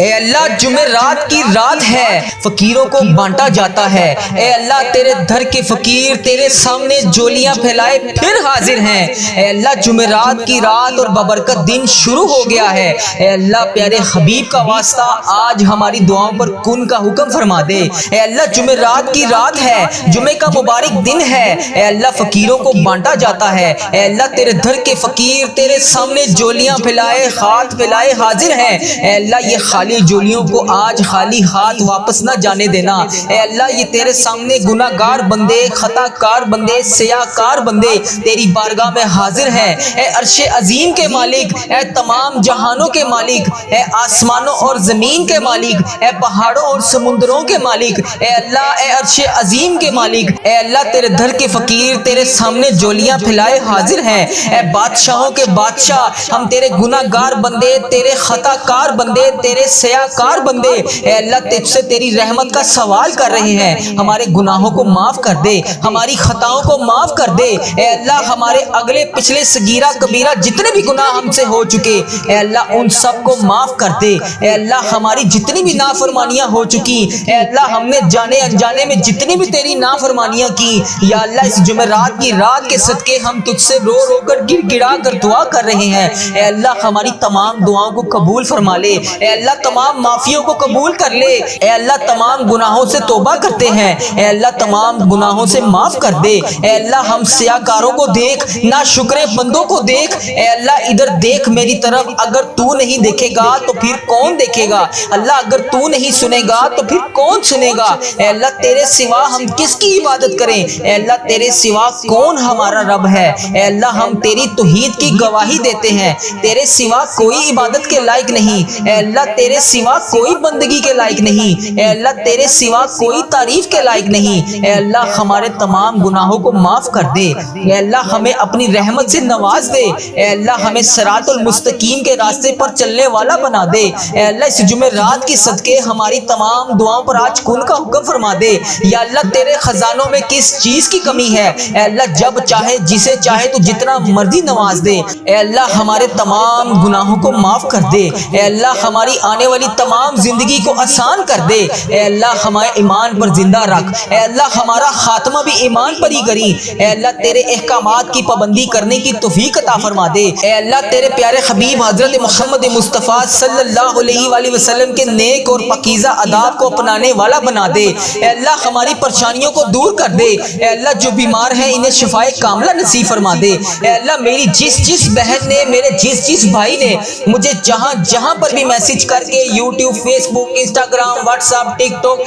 اے اللہ جمعرات کی رات ہے، فقیروں کو بانٹا جاتا ہے۔ اے اللہ تیرے در کے فقیر تیرے سامنے جولیاں پھیلائے پھر حاضر ہیں۔ اے اللہ جمعرات کی رات اور ببرکت دن شروع ہو گیا ہے۔ اے اللہ پیارے حبیب کا واسطہ آج ہماری دعاؤں پر کن کا حکم فرما دے۔ اے اللہ جمعرات کی رات ہے، جمعے کا مبارک دن ہے۔ اے اللہ فقیروں کو بانٹا جاتا ہے۔ اے اللہ تیرے در کے فقیر تیرے سامنے جولیاں پھیلائے ہاتھ پھیلائے حاضر ہیں۔ اے اللہ یہ خالی جولیوں کو آج خالی ہاتھ واپس نہ جانے دینا۔ اے اللہ یہ تیرے سامنے گناہ گار بندے، خطا کار بندے، سیاہ کار بندے تیری بارگاہ میں حاضر ہیں۔ اے عرش عظیم کے مالک، اے تمام جہانوں کے مالک، اے آسمانوں اور زمین کے مالک، اے پہاڑوں اور سمندروں کے مالک، اے اللہ اے عرش عظیم کے مالک، اے اللہ تیرے در کے فقیر تیرے سامنے جولیاں پھیلائے حاضر ہیں۔ اے بادشاہوں کے بادشاہ، ہم تیرے گناہ گار بندے، تیرے خطا کار بندے، تیرے سیاہ کار بندے اے اللہ تجھ سے تیری رحمت کا سوال کر رہے ہیں۔ ہمارے گناہوں کو معاف کر دے، ہماری خطاؤں کو معاف کر دے۔ اے اللہ ہمارے اگلے پچھلے صغیرہ کبیرہ جتنے بھی گناہ ہم سے ہو چکے اے اللہ ان سب کو معاف کر دے۔ اے اللہ ہماری جتنی بھی نافرمانیاں ہو چکی اے اللہ ہم نے جانے انجانے میں جتنی بھی تیری نافرمانیاں کی یا اللہ اس جمعرات کی رات کے صدقے ہم تجھ سے رو رو کر گڑ گڑا کر دعا کر رہے ہیں۔ اے اللہ ہماری تمام دعاؤں کو قبول فرما لے۔ اے اللہ تمام معافیوں کو قبول کر لے۔ اے اللہ تمام گناہوں سے توبہ کرتے ہیں۔ اے اللہ تمام گناہوں سے معاف کر دے۔ اے اللہ ہم سیاہ کاروں کو دیکھ، ناشکرے بندوں کو دیکھ۔ اے اللہ ادھر دیکھ میری طرف، اگر تو نہیں دیکھے گا تو پھر کون دیکھے گا؟ اللہ اگر تو نہیں سنے گا تو پھر کون سنے گا؟ اے اللہ تیرے سوا ہم کس کی عبادت کریں؟ اے اللہ تیرے سوا کون ہمارا رب ہے؟ اے اللہ ہم تیری توحید کی گواہی دیتے ہیں، تیرے سوا کوئی عبادت کے لائق نہیں۔ اے اللہ تیرے سوا کوئی بندگی کے لائق نہیں۔ اے اللہ تیرے سوا کوئی تعریف کے لائق نہیں۔ اے اللہ ہمارے تمام گناہوں کو معاف کر دے۔ اے اللہ ہمیں اپنی رحمت سے نواز دے۔ اے اللہ ہمیں صراط المستقیم کے راستے پر چلنے والا بنا دے۔ اے اللہ اس جمعرات کی صدقے ہماری تمام دعاؤں پر آج کن کا حکم فرما دے۔ یا اللہ تیرے خزانوں میں کس چیز کی کمی ہے؟ اے اللہ جب چاہے جسے چاہے تو جتنا مرضی نواز دے۔ اے اللہ ہمارے تمام گناہوں کو معاف کر دے۔ اے اللہ ہماری آنے والی تمام زندگی کو آسان کر دے۔ اے اللہ ہمارے ایمان پر زندہ رکھ۔ اے اللہ ہمارا خاتمہ بھی ایمان پر ہی کری۔ اے اللہ تیرے احکامات کی پابندی کرنے کی توفیق عطا فرما دے۔ اے اللہ تیرے پیارے حبیب حضرت محمد مصطفیٰ صلی اللہ علیہ وآلہ وسلم کے نیک اور پاکیزہ آداب کو اپنانے والا بنا دے۔ اے اللہ ہماری پریشانیوں کو دور کر دے۔ اے اللہ جو بیمار ہیں انہیں شفائے کاملہ نصیب فرما دے۔ اے اللہ میری جس بہن نے، میرے جس بھائی نے مجھے جہاں پر بھی میسج کر کے یوٹیوب، فیس بک، انسٹاگرام، واٹس ایپ، ٹک ٹاک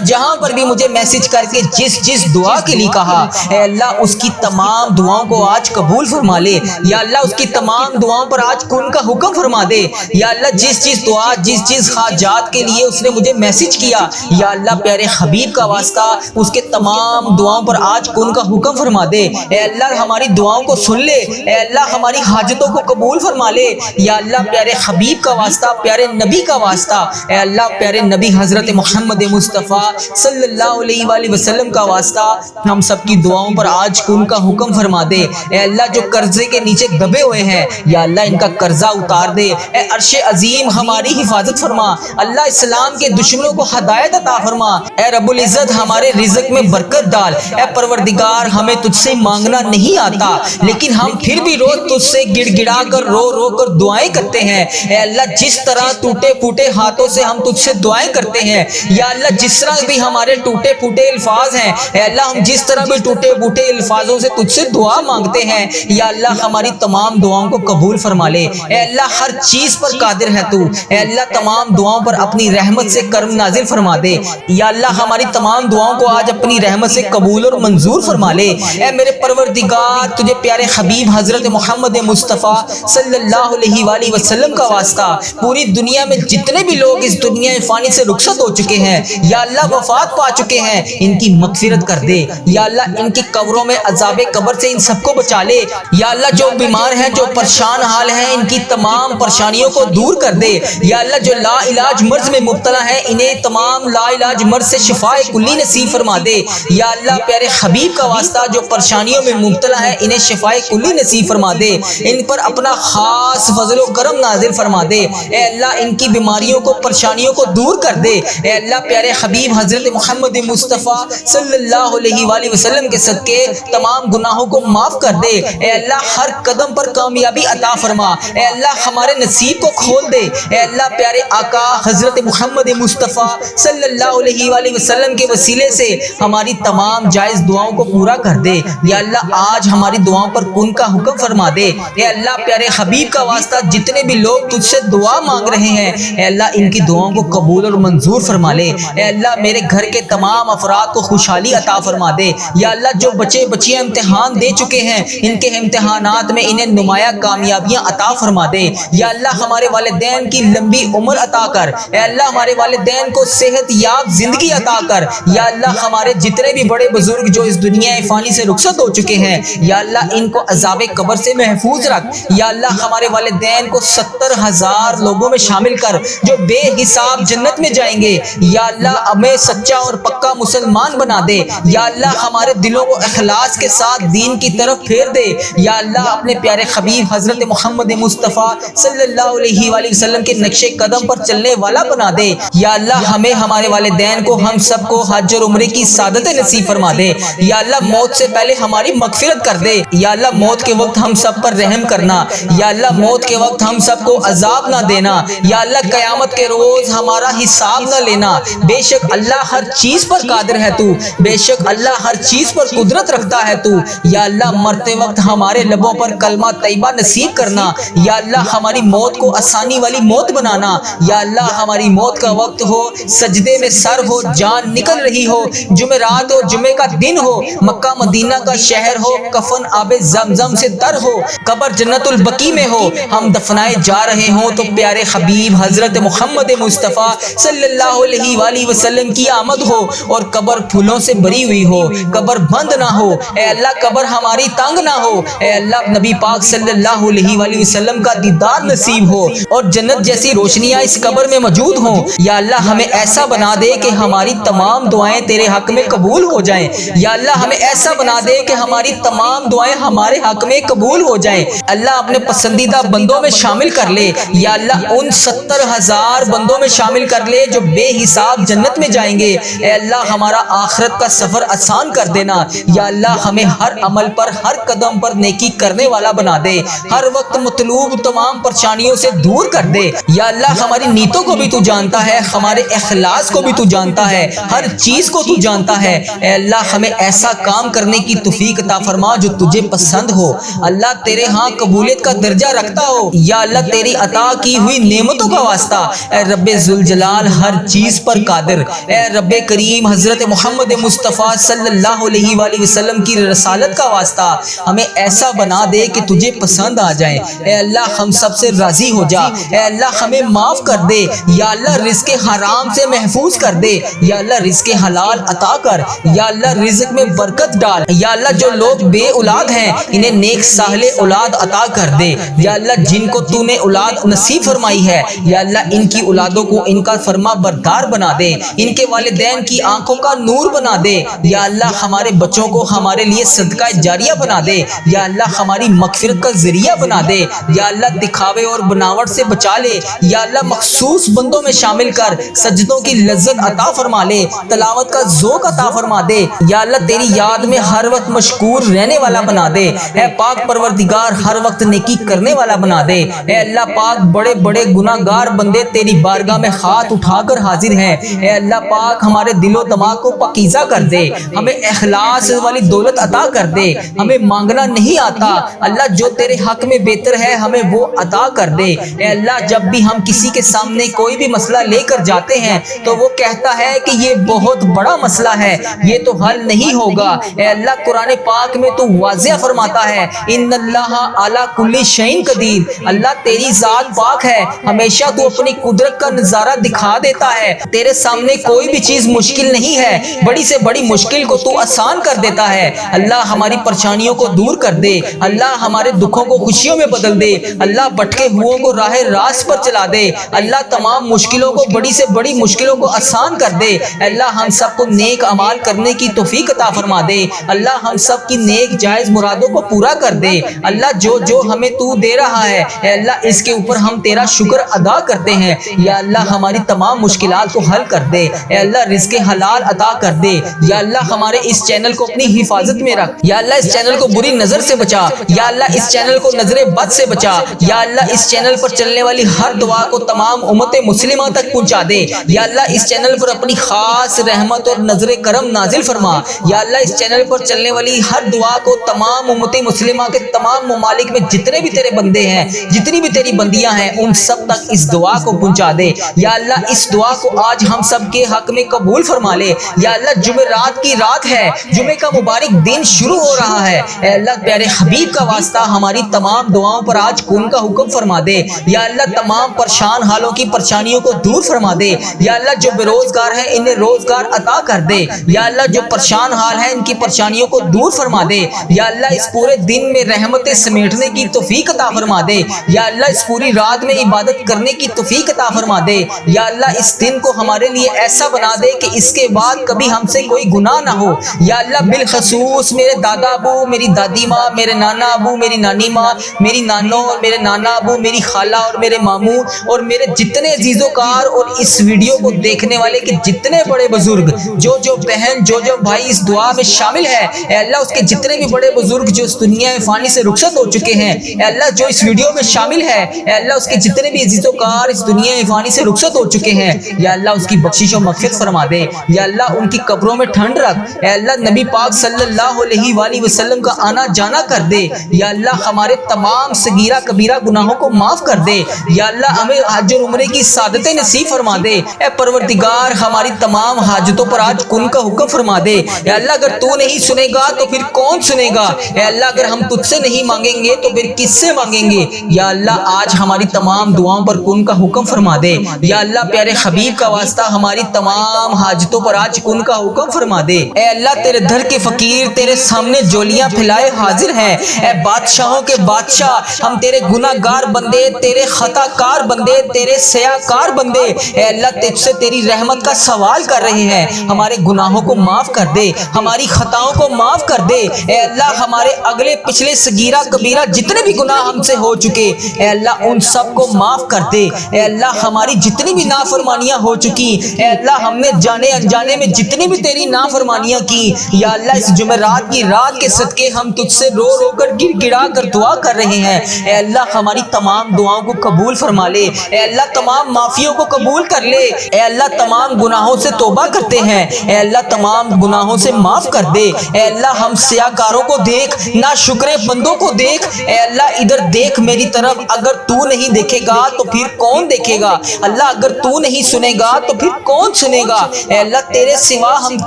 جہاں پر بھی مجھے میسج کر کے جس دعا کے لیے کہا اے اللہ اس کی تمام دعاؤں کو آج قبول فرما لے۔ یا اللہ اس کی تمام دعاؤں پر آج کن کا حکم فرما دے۔ یا اللہ جس دعا جس حاجات کے لیے اس نے مجھے میسج کیا یا اللہ پیارے حبیب کا واسطہ اس کے تمام دعاؤں پر آج کن کا حکم فرما دے۔ اے اللہ ہماری دعاؤں کو سن لے۔ اے اللہ ہماری حاجتوں کو قبول فرما لے۔ یا اللہ پیارے حبیب کا واسطہ، پیارے نبی کا واسطہ، اے اللہ پیارے نبی حضرت محمد مصطفیٰ صلی اللہ علیہ وآلہ وسلم کا واسطہ ہم سب کی دعاؤں پر آج کن کا حکم فرما دے۔ اے اللہ جو قرضے کے نیچے دبے ہوئے ہیں یا اللہ ان کا قرضہ اتار دے۔ اے عرش عظیم ہماری حفاظت فرما۔ اللہ اسلام کے دشمنوں کو ہدایت عطا فرما۔ اے رب العزت ہمارے رزق میں برکت ڈال۔ اے پروردگار ہمیں تجھ سے مانگنا نہیں آتا لیکن ہم پھر بھی روز تجھ سے گڑ گڑا کر رو کر دعائیں کرتے ہیں۔ اے اللہ جس طرح ٹوٹے پھوٹے ہاتھوں سے ہم تجھ سے دعائیں کرتے ہیں یا اللہ جس طرح بھی ہمارے ٹوٹے پھوٹے الفاظ ہیں اے اللہ ہم جس طرح بھی ٹوٹے پھوٹے الفاظوں سے تجھ سے دعا مانگتے ہیں یا اللہ ہماری تمام دعاؤں کو قبول فرما لے۔ اے اللہ ہر چیز پر قادر ہے تو۔ اے اللہ تمام دعاؤں پر اپنی رحمت سے کرم نازل فرما دے۔ یا اللہ ہماری تمام دعاؤں کو آج اپنی رحمت سے قبول اور منظور فرما لے۔ اے میرے پروردگار تجھے پیارے حبیب حضرت محمد مصطفیٰ صلی اللہ علیہ وآلہ وسلم کا واسطہ پوری دنیا میں جتنے بھی لوگ اس دنیا فانی سے رخصت ہو چکے ہیں یا اللہ وفات پا چکے ہیں ان کی مغفرت کر دے۔ یا اللہ ان کی قبروں میں عذاب قبر سے ان سب کو بچا لے۔ یا اللہ جو بیمار ہیں، جو پریشان حال ہیں، ان کی تمام پریشانیوں کو دور کر دے۔ یا اللہ جو لا علاج مرض میں مبتلا ہیں انہیں تمام لا علاج مرض سے شفاء کلی نصیب فرما دے۔ یا اللہ پیارے حبیب کا واسطہ جو پریشانیوں میں مبتلا ہیں انہیں شفاء کلی نصیب فرما دے۔ ان پر اپنا خاص فضل و کرم نازل فرما دے۔ اے اللہ ان کی بیماریوں کو پریشانیوں کو دور کر دے۔ اے اللہ پیارے حبیب حضرت محمد مصطفیٰ صلی اللہ علیہ وآلہ وسلم کے صدقے تمام گناہوں کو معاف کر دے۔ اے اللہ ہر قدم پر کامیابی عطا فرما۔ اے اللہ ہمارے نصیب کو کھول دے۔ اے اللہ پیارے آقا حضرت محمد مصطفیٰ صلی اللہ علیہ وآلہ وسلم کے وسیلے سے ہماری تمام جائز دعاؤں کو پورا کر دے۔ یا اللہ آج ہماری دعاؤں پر کن کا حکم فرما دے۔ اے اللہ پیارے حبیب کا واسطہ جتنے بھی لوگ تجھ سے دعا مانگ رہے ہیں، اے اللہ ان کی دعاؤں کو قبول اور منظور فرما لے۔ اے اللہ میرے گھر کے تمام افراد کو خوشحالی عطا فرما دے۔ یا اللہ جو بچے بچیاں امتحان دے چکے ہیں، ان کے امتحانات میں انہیں نمایاں کامیابیاں عطا فرما دے۔ یا اللہ ہمارے والدین کی لمبی عمر عطا کر۔ اے اللہ ہمارے والدین کو صحت یاب زندگی عطا کر۔ یا اللہ ہمارے جتنے بھی بڑے بزرگ جو اس دنیا فانی سے رخصت ہو چکے ہیں، یا اللہ ان کو عذاب قبر سے محفوظ رکھ۔ یا اللہ ہمارے والدین کو 70,000 لوگوں میں شامل کر جو بے حساب جنت میں جائیں گے۔ یا اللہ ہمیں سچا اور پکا مسلمان بنا دے۔ یا اللہ ہمارے دلوں کو اخلاص کے ساتھ دین کی طرف پھیر دے۔ یا اللہ اپنے پیارے حبیب حضرت محمد مصطفیٰ صلی اللہ علیہ وآلہ وسلم کے نقش قدم پر چلنے والا بنا دے۔ یا اللہ ہمیں ہمارے والدین کو ہم سب کو حج اور عمرے کی سعادت نصیب فرما دے۔ یا اللہ موت سے پہلے ہماری مغفرت کر دے۔ یا اللہ موت کے وقت ہم سب پر رحم کرنا۔ یا اللہ موت کے وقت ہم سب کو عذاب نہ دینا۔ یا اللہ قیامت کے روز ہمارا حساب نہ لینا۔ بے شک اللہ ہر چیز پر قادر ہے تو، بے شک اللہ ہر چیز پر قدرت رکھتا ہے تو۔ یا اللہ مرتے وقت ہمارے لبوں پر کلمہ طیبہ نصیب کرنا۔ یا اللہ ہماری موت کو آسانی والی موت بنانا۔ یا اللہ ہماری موت کا وقت ہو، سجدے میں سر ہو، جان نکل رہی ہو، جمعرات ہو، جمعے کا دن ہو، مکہ مدینہ کا شہر ہو، کفن آب زمزم سے تر ہو، قبر جنت البقیع میں ہو، ہم دفنائے جا رہے ہوں تو پیارے حبیب حضرت محمد مصطفیٰ صلی اللہ علیہ وآلہ وسلم کی آمد ہو اور قبر پھولوں سے بھری ہوئی ہو، قبر بند نہ ہو۔ اے اللہ قبر ہماری تنگ نہ ہو۔ اے اللہ نبی پاک صلی اللہ علیہ وآلہ وسلم کا دیدار نصیب ہو اور جنت جیسی روشنیاں اس قبر میں موجود ہوں۔ یا اللہ ہمیں ایسا بنا دے کہ ہماری تمام دعائیں تیرے حق میں قبول ہو جائیں۔ یا اللہ ہمیں ایسا بنا دے کہ ہماری تمام دعائیں ہمارے حق میں قبول ہو جائیں۔ اللہ اپنے پسندیدہ بندوں میں شامل کر لے۔ یا اللہ ان 70,000 بندوں میں شامل کر لے جو بے حساب جنت میں جائیں گے۔ اے اللہ ہمارا آخرت کا سفر آسان کر دینا۔ یا اللہ ہمیں ہر عمل پر ہر قدم پر نیکی کرنے والا بنا دے، ہر وقت مطلوب تمام پریشانیوں سے دور کر دے۔ یا اللہ ہماری نیتوں کو بھی تو جانتا ہے، ہمارے اخلاص کو بھی تو جانتا ہے، ہر چیز کو تو جانتا ہے۔ اے اللہ ہمیں ایسا کام کرنے کی توفیق عطا فرما جو تجھے پسند ہو، اللہ تیرے ہاں قبولیت کا درجہ رکھتا ہو۔ یا اللہ تیری عطا کی ہوئی نعمتوں کا واسطہ اے رب ذوالجلال ہر چیز پر قادر، اے رب کریم حضرت محمد مصطفیٰ صلی اللہ علیہ وآلہ وسلم کی رسالت کا واسطہ ہمیں ایسا بنا دے کہ تجھے پسند آ جائے۔ اے اللہ ہم سب سے راضی ہو جا۔ اے اللہ ہمیں معاف کر دے۔ یا اللہ رزق حرام سے محفوظ کر دے۔ یا اللہ رزق حلال عطا کر۔ یا اللہ رزق میں برکت ڈال۔ یا اللہ جو لوگ بے اولاد ہیں انہیں نیک صالح اولاد عطا کر دے۔ یا اللہ جن کو تو نے اولاد نصیب فرمائی ہے، یا اللہ ان کی اولادوں کو ان کا فرما بردار بنا دے، ان کے والدین کی آنکھوں کا نور بنا دے۔ یا اللہ ہمارے بچوں کو ہمارے لیے صدقہ جاریہ بنا دے۔ یا اللہ ہماری مغفرت کا ذریعہ بنا دے۔ یا اللہ دکھاوے اور بناوٹ سے بچا لے۔ یا اللہ مخصوص بندوں میں شامل کر سجدوں کی لذت عطا فرما لے، تلاوت کا ذوق عطا فرما دے۔ یا اللہ تیری یاد میں ہر وقت مشکور رہنے والا بنا دے۔ اے پاک پروردگار ہر وقت نیکی کرنے والا بنا دے۔ اے اللہ پاک بڑے بڑے گناہ گار بندے تیری بارگاہ میں ہاتھ اٹھا کر حاضر ہیں۔ اے اللہ پاک ہمارے دل و دماغ کو پاکیزہ کر دے، ہمیں اخلاص والی دولت عطا کر دے۔ ہمیں مانگنا نہیں آتا اللہ، جو تیرے حق میں بہتر ہے ہمیں وہ عطا کر دے۔ اے اللہ جب بھی ہم کسی کے سامنے کوئی بھی مسئلہ لے کر جاتے ہیں تو وہ کہتا ہے کہ یہ بہت بڑا مسئلہ ہے، یہ تو حل نہیں ہوگا۔ اے اللہ قرآن پاک میں تو واضح فرماتا ہے ان اللہ علی کل شیء قدیر، اللہ تیری ذات پاک ہے، ہمیشہ تو اپنی قدرت کا نظارہ دکھا دیتا ہے، تیرے سامنے کوئی بھی چیز مشکل نہیں ہے، بڑی سے بڑی مشکل کو تو آسان کر دیتا ہے۔ اللہ ہماری پریشانیوں کو دور کر دے، اللہ ہمارے دکھوں کو خوشیوں میں بدل دے، اللہ بھٹکے ہوئوں کو راہ راست پر چلا دے، اللہ تمام مشکلوں کو بڑی سے بڑی مشکلوں کو آسان کر دے۔ اللہ ہم سب کو نیک اعمال کرنے کی توفیق عطا فرما دے، اللہ ہم سب کی نیک جائز مرادوں کو پورا کر دے۔ اللہ جو جو ہمیں تو دے رہا ہے اے اللہ اس کے اوپر ہم تیرا شکر ادا کرتے ہیں۔ یا اللہ ہماری تمام مشکلات کو حل کر دے، اے اللہ رزق حلال عطا کر دے۔ یا اللہ ہمارے اس چینل کو اپنی حفاظت میں رکھ، یا اللہ اس چینل کو بری نظر سے بچا، یا اللہ اس چینل کو نظر بد سے بچا، یا اللہ اس چینل پر چلنے والی ہر دعا کو تمام امت مسلمہ تک پہنچا دے۔ یا اللہ اس چینل پر اپنی خاص رحمت اور نظر کرم نازل فرما۔ یا اللہ اس چینل پر چلنے والی ہر دعا کو تمام امت مسلمہ کے تمام ممالک میں جتنے بھی تیرے بندے ہیں، جتنی بھی تیری بندیاں ہیں، ان سب تک اس دعا کو پہنچا دے۔ یا اللہ اس دعا کو آج ہم سب کے حق میں قبول فرما لے۔ یا اللہ جمعرات کی رات ہے، جمعے کا مبارک دن شروع ہو رہا ہے، اے اللہ پیارے حبیب کا واسطہ ہماری تمام دعاؤں پر آج کن کا حکم فرما دے۔ یا اللہ تمام پریشان حالوں کی پریشانیوں کو دور فرما دے۔ یا اللہ جو بے روزگار ہیں انہیں روزگار عطا کر دے۔ یا اللہ جو پریشان حال ہیں ان کی پریشانیوں کو دور فرما دے۔ یا اللہ اس پورے دن میں رحمتیں سمیٹنے کی توفیق عطا فرما دے۔ یا اللہ اس پوری رات میں عبادت کرنے کی توفیق عطا فرما دے۔ یا اللہ اس دن کو ہمارے لیے ایسا بنا دے کہ اس کے بعد کبھی ہم سے کوئی گناہ نہ ہو۔ یا اللہ بالخصوص میرے دادا ابو، میری دادی ماں، میرے نانا ابو، میری نانی ماں، میری نانو اور میرے نانا ابو، میری خالہ اور میرے ماموں اور میرے جتنے عزیز و کار اور اس ویڈیو کو دیکھنے والے کے جتنے بڑے بزرگ، جو بہن، جو بھائی اس دعا میں شامل ہے، اے اللہ اس کے جتنے بھی بڑے بزرگ جو اس دنیا فانی سے رخصت ہو چکے ہیں، اے اللہ جو اس ویڈیو میں شامل ہے، اے اللہ اس کے جتنے بھی عزیز و کار اس دنیا فانی سے رخصت ہو چکے ہیں، یا اللہ اس کی بخشش و مغفرت فرما دے۔ یا اللہ ان کی قبروں میں ٹھنڈ رکھ، اے اللہ نبی پاک صلی اللہ علیہ وآلہ وسلم کا آنا جانا کر دے۔ یا اللہ ہمارے تمام صغیرہ کبیرہ گناہوں کو معاف کر دے۔ یا اللہ ہمیں حج اور عمرے کی سعادتیں نصیب فرما دے۔ اے پروردگار ہماری تمام حاجتوں پر آج کن کا حکم فرما دے۔ اے اللہ اگر تو نہیں سنے گا تو پھر کون سنے گا؟ اے اللہ اگر ہم تجھ سے نہیں مانگیں گے تو پھر کس سے مانگیں گے؟ یا اللہ آج ہماری تمام دعاؤں پر کن کا حکم فرما دے۔ یا اللہ پیارے حبیب کا واسطہ ہماری تمام حاجتوں پر آج کن کا حکم فرما دے۔ اے اللہ تیرے در کے فقیر تیرے سامنے جولیاں پھیلائے حاضر ہیں۔ اے بادشاہوں کے بادشاہ ہم تیرے گناہ گار بندے، تیرے خطا کار بندے، تیرے سیاہ کار بندے، اے اللہ تجھ سے تیری رحمت کا سوال کر رہے ہیں۔ ہمارے گناہوں کو معاف کر دے، ہماری خطاؤں کو معاف کر دے۔ اے اللہ ہمارے اگلے پچھلے صغیرہ کبیرہ جتنے بھی گناہ ہم سے ہو چکے، اے اللہ ان سب کو معاف کر دے۔ اے اللہ ہماری جتنی بھی نافرمانیاں ہو چکی، اے اللہ ہم نے جانے انجانے میں جتنی بھی تیری نافرمانیاں کی، یا اللہ اس جمعرات کی رات کے صدقے ہم تجھ سے رو رو کر گر گڑا کر دعا کر رہے ہیں۔ اے اللہ ہماری تمام دعاؤں کو قبول فرما لے۔ اے اللہ تمام معافیوں کو قبول کر لے۔ اے اللہ تمام گناہوں سے توبہ کرتے ہیں، اے اللہ تمام گناہوں سے معاف کر دے۔ اے اللہ ہم سیاہ کاروں کو دیکھ، نا شکرے بندوں کو دیکھ، اے اللہ ادھر دیکھ میری طرف، اگر تو نہیں دیکھے گا تو پھر کون دیکھے گا؟ اللہ اگر تو نہیں سنے گا تو پھر کون سنے گا؟ اے اللہ تیرے سوا ہم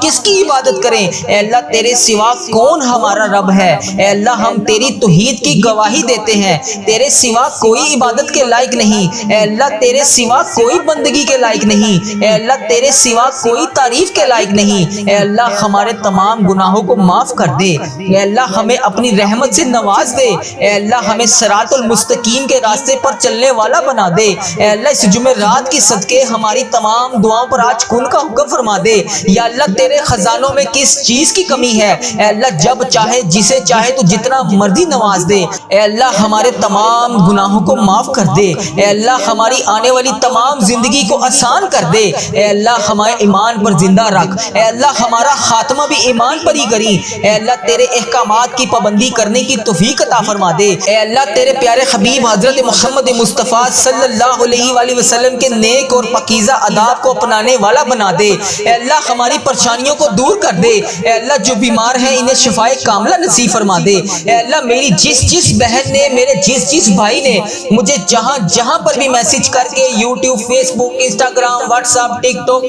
کس کی عبادت کریں؟ اے اللہ تیرے سوا کون ہمارا رب ہے؟ اے اللہ ہم تیری توحید کی گواہی دیتے ہیں، تیرے سوا کوئی عبادت کے لائق نہیں، اے اللہ تیرے سوا کوئی بندگی کے لائق نہیں، اے اللہ تیرے سوا کوئی تعریف کے لائق نہیں۔ اے اللہ ہمارے تمام گناہوں کو معاف کر دے۔ اے اللہ ہمیں اپنی رحمت سے نواز دے۔ اے اللہ ہمیں صراط المستقیم کے راستے پر چلنے والا بنا دے۔ اے اللہ اس جمعرات کی صدقے ہماری تمام دعاؤں پر آج کن کا حکم فرما دے۔ یا اللہ تیرے خزانوں میں کس چیز کی کمی ہے؟ اے اللہ جب چاہے جسے چاہے تو جتنا مرضی نواز دے۔ اے اللہ ہمارے تمام گناہوں کو معاف کر دے۔ اے اللہ ہماری آنے والی تمام زندگی کو آسان کر دے۔ اے اللہ ہمارے ایمان پر زندہ رکھ۔ اے اللہ ہمارا خاتمہ بھی ایمان پر ہی کری۔ اے اللہ تیرے احکامات کی پابندی کرنے کی توفیق عطا فرما دے۔ اے اللہ تیرے پیارے حبیب حضرت محمد مصطفیٰ صلی اللہ علیہ وآلہ وسلم کے نیک اور پاکیزہ آداب کو اپنانے والا بنا دے۔ اے اللہ ہماری پریشانیوں کو دور کر دے۔ اے اللہ جو بیمار ہیں انہیں شفائے کاملہ نصیب فرما دے۔ اے اللہ میری جس بہن نے، میرے جس بھائی نے مجھے جہاں پر بھی میسج کر کے، یوٹیوب، فیس بک، انسٹاگرام، واٹس ایپ، ٹک ٹاک،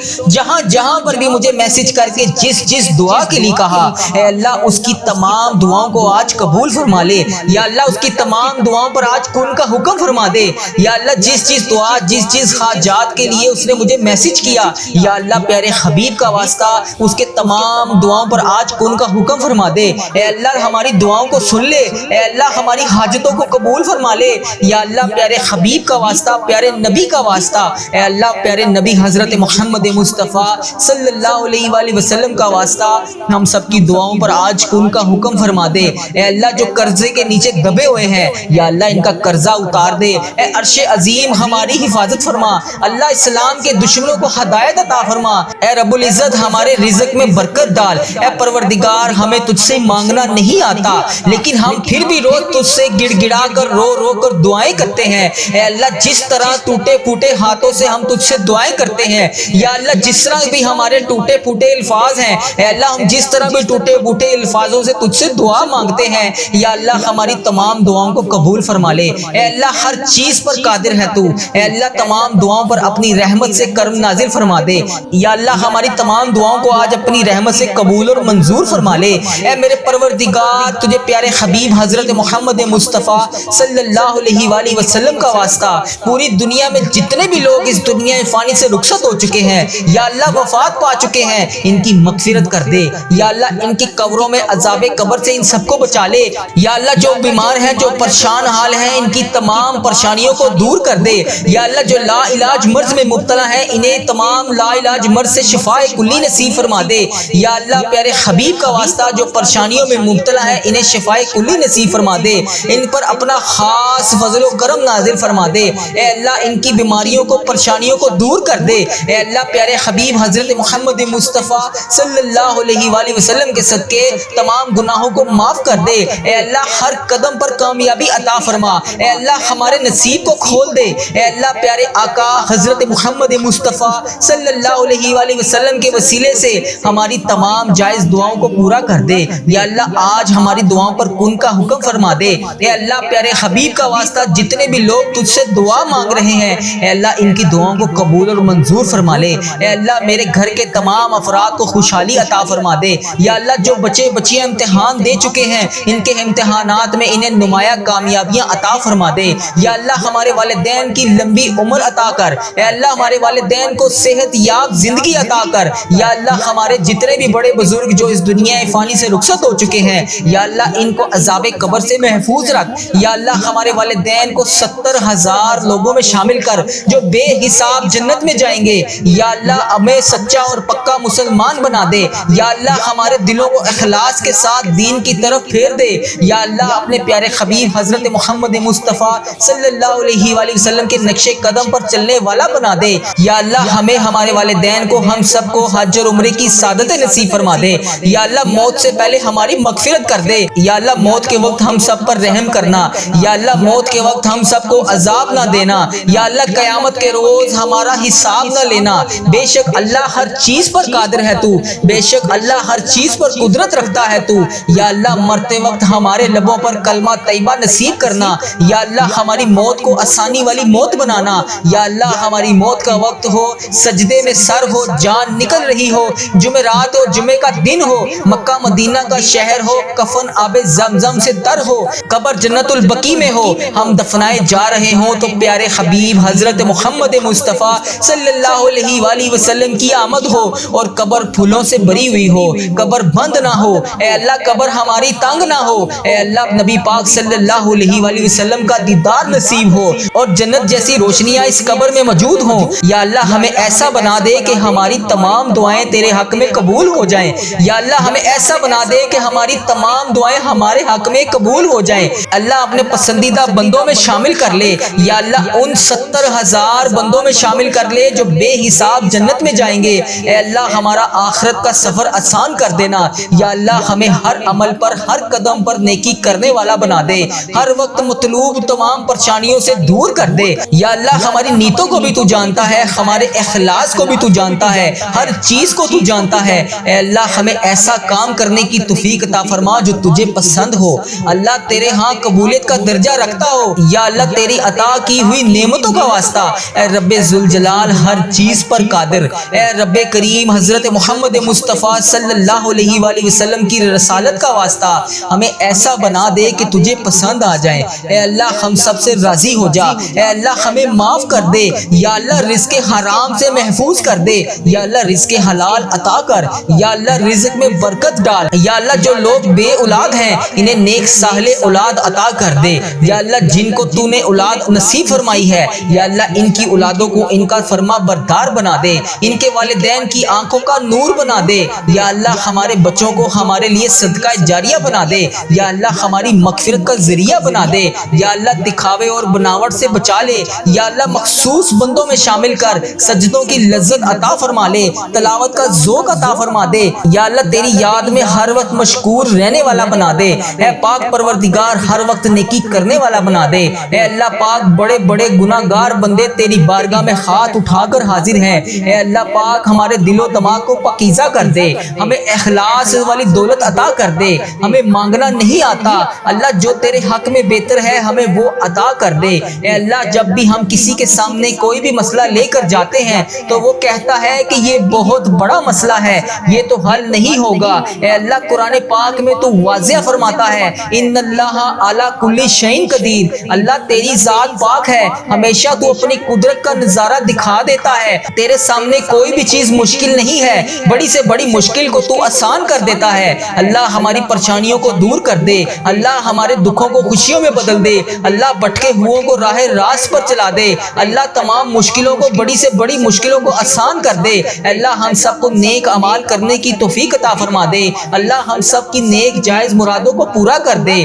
جہاں پر بھی مجھے میسج کر کے جس دعا کے لیے کہا، اے اللہ اس کی تمام دعاؤں کو آج قبول فرما لے۔ یا اللہ اس کی تمام دعاؤں پر آج کن کا حکم فرما دے۔ یا اللہ جس دعا، جس حاجات کے لیے اس نے مجھے میسج کیا، یا اللہ پیارے حبیب کا واسطہ اس کے تمام دعاؤں پر آج کن کا حکم فرما دے۔ اے اللہ ہماری دعاؤں کو سن لے۔ اے اللہ ہماری حاجتوں کو قبول فرما لے۔ یا اللہ پیارے حبیب کا واسطہ، پیارے نبی کا واسطہ، اے اللہ پیارے نبی حضرت محمد مصطفیٰ صلی اللہ علیہ وآلہ وسلم کا واسطہ ہم سب کی دعاؤں پر آج کن کا حکم فرما دے۔ اے اللہ جو قرضے کے نیچے دبے ہوئے ہیں، یا اللہ ان کا قرضہ اتار دے۔ اے عرش عظیم عظیم ہماری حفاظت فرما، اللہ اسلام کے دشمنوں کو ہدایت عطا فرما، اے رب العزت ہمارے رزق میں برکت ڈال، اے پروردگار ہمیں تجھ سے مانگنا نہیں آتا لیکن ہم پھر بھی روز تجھ سے گڑ گڑا کر رو رو کر دعائیں کرتے ہیں، اے اللہ جس طرح ٹوٹے پھوٹے ہاتھوں سے ہم تجھ سے دعائیں کرتے ہیں، یا اللہ جس طرح بھی ہمارے ٹوٹے پھوٹے الفاظ ہیں، اے اللہ ہم جس طرح بھی ٹوٹے پھوٹے الفاظوں سے تجھ سے دعا مانگتے ہیں، یا اللہ ہماری تمام دعاؤں کو قبول فرما لے، اے اللہ ہر چیز پر قادر ہے تو، اے اللہ تمام دعاؤں پر اپنی رحمت سے کرم نازل فرما دے، یا اللہ ہماری تمام دعاؤں کو آج اپنی رحمت سے قبول اور منظور فرما لے، اے میرے پروردگار تجھے پیارے حبیب حضرت محمد مصطفیٰ صلی اللہ علیہ وآلہ وسلم کا واسطہ پوری دنیا میں جتنے بھی لوگ اس دنیا فانی سے رخصت ہو چکے ہیں، یا اللہ وفات پا چکے ہیں، ان کی مغفرت کر دے، یا اللہ ان کی قبروں میں عذاب قبر سے ان سب کو بچا لے، یا اللہ جو بیمار ہیں جو پریشان حال ہیں ان کی تمام پریشانیوں کو دور کر دے، یا اللہ جو لا علاج مرض میں مبتلا ہیں انہیں تمام لا علاج مرض سے شفاء کلی نصیب فرما دے، یا اللہ پیارے حبیب کا واسطہ جو پریشانیوں میں مبتلا ہیں انہیں شفاء کلی نصیب فرما دے، ان پر اپنا خاص فضل و کرم نازل فرما دے، اے اللہ ان کی بیماریوں کو پریشانیوں کو دور کر دے، اے اللہ پیارے حبیب حضرت محمد مصطفیٰ صلی اللہ علیہ وآلہ وسلم کے صدقے تمام گناہوں کو معاف کر دے، اے اللہ ہر قدم پر کامیابی عطا فرما، اے اللہ ہمارے نصیب کو کھول دے، اے اللہ پیارے آقا حضرت محمد مصطفیٰ صلی اللہ علیہ وآلہ وسلم کے وسیلے سے ہماری تمام جائز دعاؤں کو پورا کر دے، یا اللہ آج ہماری دعاؤں پر کن کا حکم فرما دے، اے اللہ پیارے حبیب کا واسطہ جتنے بھی لوگ تجھ سے دعا مانگ رہے ہیں اے اللہ ان کی دعاؤں کو قبول اور منظور فرما لے، اے اللہ میرے گھر کے تمام افراد کو خوشحالی عطا فرما دے، یا اللہ جو بچے بچیاں امتحان دے چکے ہیں ان کے امتحانات میں انہیں نمایاں کامیابیاں عطا فرما دے، یا اللہ ہمارے والدین کی لمبی عمر عطا کر، اے اللہ ہمارے والدین کو صحت یاب زندگی عطا کر، یا اللہ ہمارے جتنے بھی بڑے بزرگ جو اس دنیا فانی سے رخصت ہو چکے ہیں یا اللہ ان کو عذاب قبر سے محفوظ رکھ، یا اللہ ہمارے والدین کو 70,000 لوگوں میں شامل کر جو بے حساب جنت میں جائیں گے، یا اللہ ہمیں سچا اور پکا مسلمان بنا دے، یا اللہ ہمارے دلوں کو اخلاص کے ساتھ دین کی طرف پھیر دے، یا اللہ اپنے پیارے حبیب حضرت محمد مصطفیٰ صلی اللہ علیہ وآلہ وسلم کے نقش قدم پر چلنے والا بنا دے، یا اللہ ہمیں ہمارے والدین کو ہم سب کو حج اور عمرے کی سعادت نصیب فرما دے، یا اللہ موت سے پہلے ہماری مغفرت کر دے، یا اللہ موت کے وقت ہم سب پر رحم کرنا، یا اللہ موت کے وقت ہم سب کو عذاب نہ دینا، یا اللہ قیامت کے روز ہمارا حساب نہ لینا، بے شک اللہ ہر چیز پر قادر ہے تو، بے شک اللہ ہر چیز پر قدرت رکھتا ہے تو، یا اللہ مرتے وقت ہمارے لبوں پر کلمہ طیبہ نصیب کرنا، یا اللہ ہماری موت کو آسانی والی موت بنانا، یا اللہ ہماری موت کا وقت ہو سجدے میں سر ہو جان نکل رہی ہو، جمعرات ہو جمعے کا دن ہو، مکہ مدینہ کا شہر ہو، کفن آب زمزم سے تر ہو، قبر جنت البقیع میں ہو، ہم دفنائے جا رہے ہوں تو پیارے حبیب حضرت محمد مصطفیٰ صلی اللہ علیہ وآلہ وسلم کی آمد ہو اور قبر پھولوں سے بری ہوئی ہو، قبر بند نہ ہو، اے اللہ قبر ہماری تنگ نہ ہو، اے اللہ نبی پاک صلی اللہ علیہ وآلہ وسلم کا دیدار نصیب ہو اور جنت جیسی روشنیاں اس قبر میں موجود ہوں، یا اللہ ہمیں ایسا بنا دے کہ ہماری تمام دعائیں تیرے حق میں قبول ہو جائیں، یا اللہ ہمیں ایسا بنا دے کہ ہماری تمام دعائیں ہمارے حق میں قبول ہو جائیں، اللہ اپنے پسندیدہ بندوں میں شامل کر لے، یا اللہ ان 70,000 بندوں میں شامل کر لے جو بے حساب جنت میں جائیں گے، اے اللہ ہمارا آخرت کا سفر آسان کر دینا، یا اللہ ہمیں ہر عمل پر ہر قدم پر نیکی کرنے والا بنا دے، ہر وقت مطلوب تمام پریشانیوں سے دور کر دے، یا اللہ ہماری نیتوں کو بھی تو جانتا ہے، ہمارے اخلاص کو بھی تو جانتا ہے، ہر چیز کو تو جانتا ہے، اے اللہ ہمیں ایسا کام کرنے کی توفیق عطا فرما جو تجھے پسند ہو، اللہ تیرے ہاں قبولیت کا درجہ رکھتا ہو، یا اللہ تیری عطا کی ہوئی نعمتوں کا واسطہ، اے رب ذوالجلال ہر چیز پر قادر، اے رب کریم حضرت محمد مصطفیٰ صلی اللہ علیہ وآلہ وسلم کی رسالت کا واسطہ ہمیں ایسا بنا دے کہ تجھے پسند آ جائے، اے اللہ ہم سب سے راضی ہو جا، اے اللہ ہمیں معاف کر دے، یا اللہ رزق حرام سے محفوظ کر دے، یا اللہ رزق حلال عطا کر، یا اللہ رزق میں برکت ڈال، یا اللہ جو لوگ بے اولاد ہیں انہیں نیک صالح اولاد عطا کر دے، یا اللہ جن کو تو نے اولاد نصیب فرمائی ہے یا اللہ ان کی اولادوں کو ان کا فرما بردار بنا دے، ان کے والدین کی آنکھوں کا نور بنا دے، یا اللہ ہمارے بچوں کو ہمارے لیے صدقہ جاریہ بنا دے، یا اللہ ہماری مغفرت کا ذریعہ بنا دے، یا اللہ دکھاوے اور بناوٹ سے پہنچا لے یا اللہ مخصوص بندوں میں شامل کر سجدوں کی لذت عطا فرما لے تلاوت کا ذوق عطا فرما دے یا اللہ تیری یاد میں ہر وقت مشکور رہنے والا بنا دے اے پاک پروردگار ہر وقت نیکی کرنے والا بنا دے اے اللہ پاک بڑے بڑے گناہگار بندے تیری بارگاہ میں ہاتھ اٹھا کر حاضر ہیں اے اللہ پاک ہمارے دل و دماغ کو پاکیزہ کر دے ہمیں اخلاص والی دولت عطا کر دے ہمیں مانگنا نہیں آتا اللہ جو تیرے حق میں بہتر ہے ہمیں وہ عطا کر دے اے اللہ جب بھی ہم کسی کے سامنے کوئی بھی مسئلہ لے کر جاتے ہیں تو وہ کہتا ہے کہ یہ بہت بڑا مسئلہ ہے یہ تو حل نہیں ہوگا اے اللہ قرآن پاک میں تو واضح فرماتا ہے ان اللہ علی کل شیء قدیر اللہ تیری ذات پاک ہے ہمیشہ تو اپنی قدرت کا نظارہ دکھا دیتا ہے تیرے سامنے کوئی بھی چیز مشکل نہیں ہے بڑی سے بڑی مشکل کو تو آسان کر دیتا ہے اللہ ہماری پریشانیوں کو دور کر دے اللہ ہمارے دکھوں کو خوشیوں میں بدل دے اللہ بھٹکے ہوئوں کو راہ راست پر چلا دے اللہ تمام مشکلوں کو بڑی سے بڑی مشکلوں کو آسان کر دے اللہ ہم سب کو نیک اعمال کرنے کی توفیق عطا فرما دے اللہ ہم سب کی نیک جائز مرادوں کو پورا کر دے